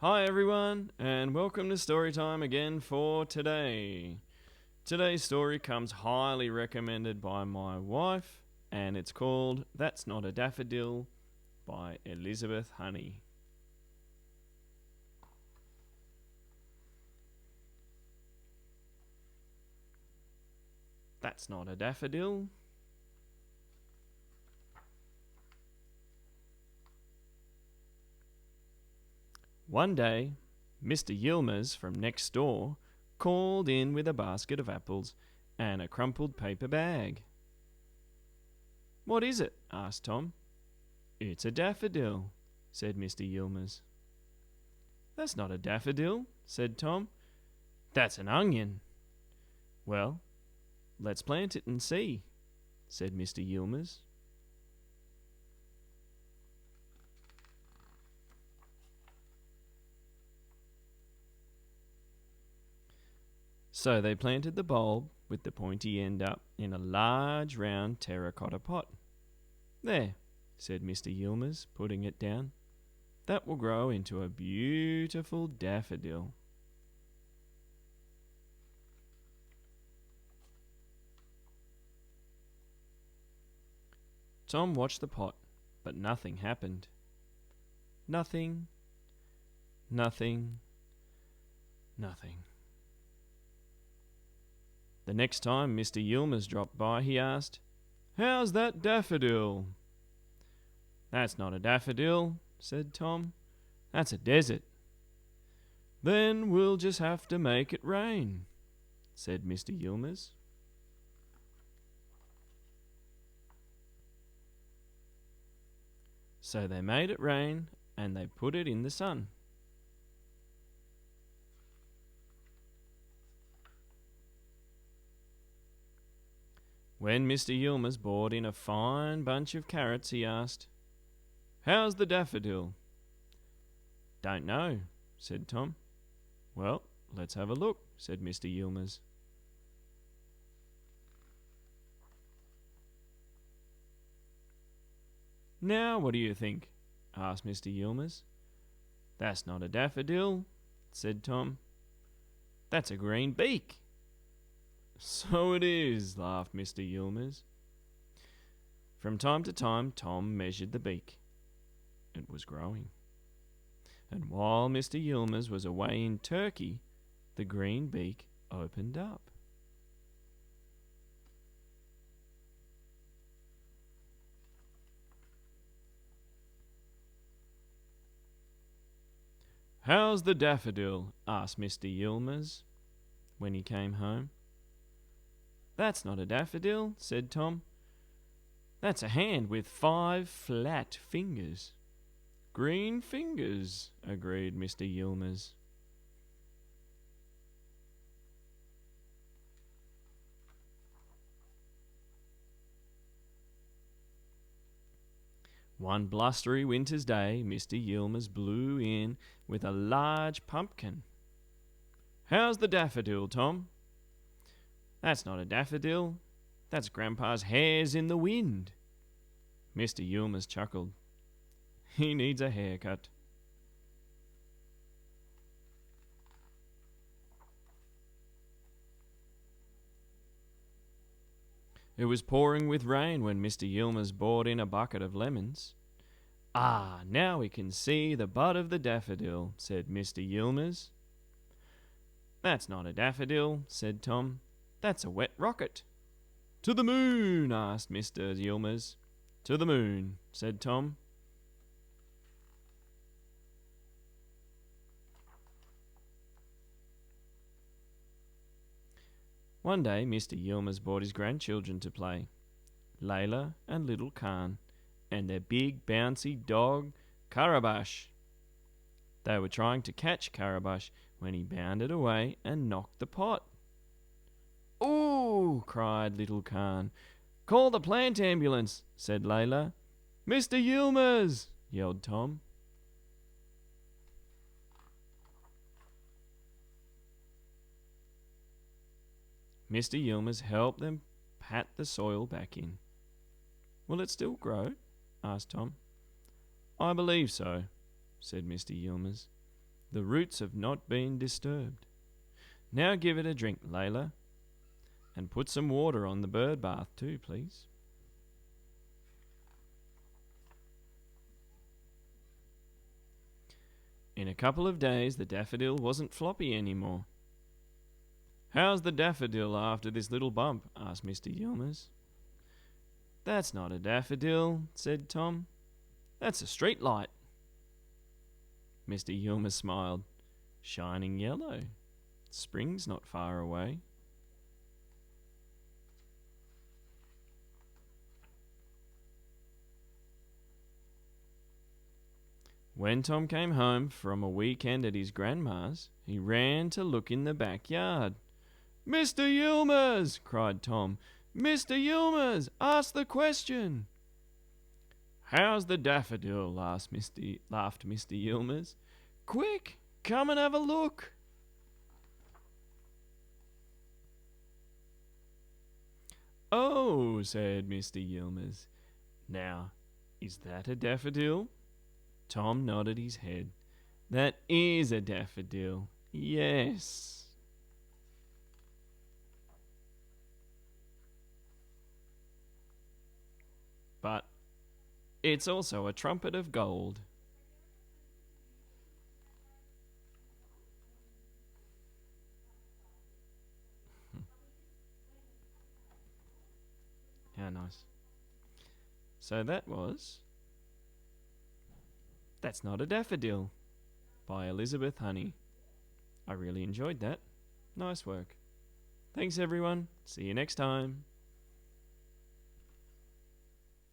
Hi everyone, and welcome to Storytime again for today. Today's story comes highly recommended by my wife, and it's called That's Not a Daffodil by Elizabeth Honey. That's not a daffodil. One day, Mr. Yilmaz from next door called in with a basket of apples and a crumpled paper bag. "What is it?" asked Tom. "It's a daffodil," said Mr. Yilmaz. "That's not a daffodil," said Tom. "That's an onion." "Well, let's plant it and see," said Mr. Yilmaz. So they planted the bulb with the pointy end up in a large round terracotta pot. "There," said Mr. Yilmaz, putting it down. "That will grow into a beautiful daffodil." Tom watched the pot, but nothing happened. Nothing, nothing, nothing. The next time Mr. Yilmaz dropped by, he asked, "How's that daffodil?" "That's not a daffodil," said Tom. "That's a desert." "Then we'll just have to make it rain," said Mr. Yilmaz. So they made it rain and they put it in the sun. When Mr. Yilmaz brought in a fine bunch of carrots, he asked, "How's the daffodil?" "Don't know," said Tom. "Well, let's have a look," said Mr. Yilmaz. "Now, what do you think?" asked Mr. Yilmaz. "That's not a daffodil," said Tom. "That's a green beak." "So it is," laughed Mr. Yilmaz. From time to time, Tom measured the beak. It was growing. And while Mr. Yilmaz was away in Turkey, the green beak opened up. "How's the daffodil?" asked Mr. Yilmaz when he came home. "That's not a daffodil," said Tom. "That's a hand with 5 flat fingers." "Green fingers," agreed Mr. Yilmaz. One blustery winter's day, Mr. Yilmaz blew in with a large pumpkin. "How's the daffodil, Tom?" "That's not a daffodil. That's Grandpa's hairs in the wind." Mr. Yilmaz chuckled. "He needs a haircut." It was pouring with rain when Mr. Yilmaz brought in a bucket of lemons. "Ah, now we can see the bud of the daffodil," said Mr. Yilmaz. "That's not a daffodil," said Tom. "That's a wet rocket." "To the moon?" asked Mr. Yilmaz. "To the moon," said Tom. One day Mr. Yilmaz brought his grandchildren to play, Layla and little Khan, and their big bouncy dog, Carabash. They were trying to catch Carabash when he bounded away and knocked the pot. "Ooh!" cried little Khan. "Call the plant ambulance," said Layla. "Mr. Yilmaz!" yelled Tom. Mr. Yilmaz helped them pat the soil back in. "Will it still grow?" asked Tom. "I believe so," said Mr. Yilmaz. The roots have not been disturbed. Now give it a drink, Layla, and put some water on the bird bath too, please. In a couple of days, the daffodil wasn't floppy anymore. "How's the daffodil after this little bump?" asked Mr. Yilmaz. "That's not a daffodil," said Tom. "That's a street light." Mr. Yilmaz smiled. "Shining yellow. Spring's not far away." When Tom came home from a weekend at his grandma's, he ran to look in the backyard. "Mr. Yilmaz!" cried Tom. "Mr. Yilmaz, ask the question!" "How's the daffodil?" laughed Mr. Yilmaz. "Quick, come and have a look." "Oh," said Mr. Yilmaz. "Now, is that a daffodil?" Tom nodded his head. "That is a daffodil, yes." "But it's also a trumpet of gold." How nice. So That's Not a Daffodil by Elizabeth Honey. I really enjoyed that. Nice work. Thanks everyone. See you next time.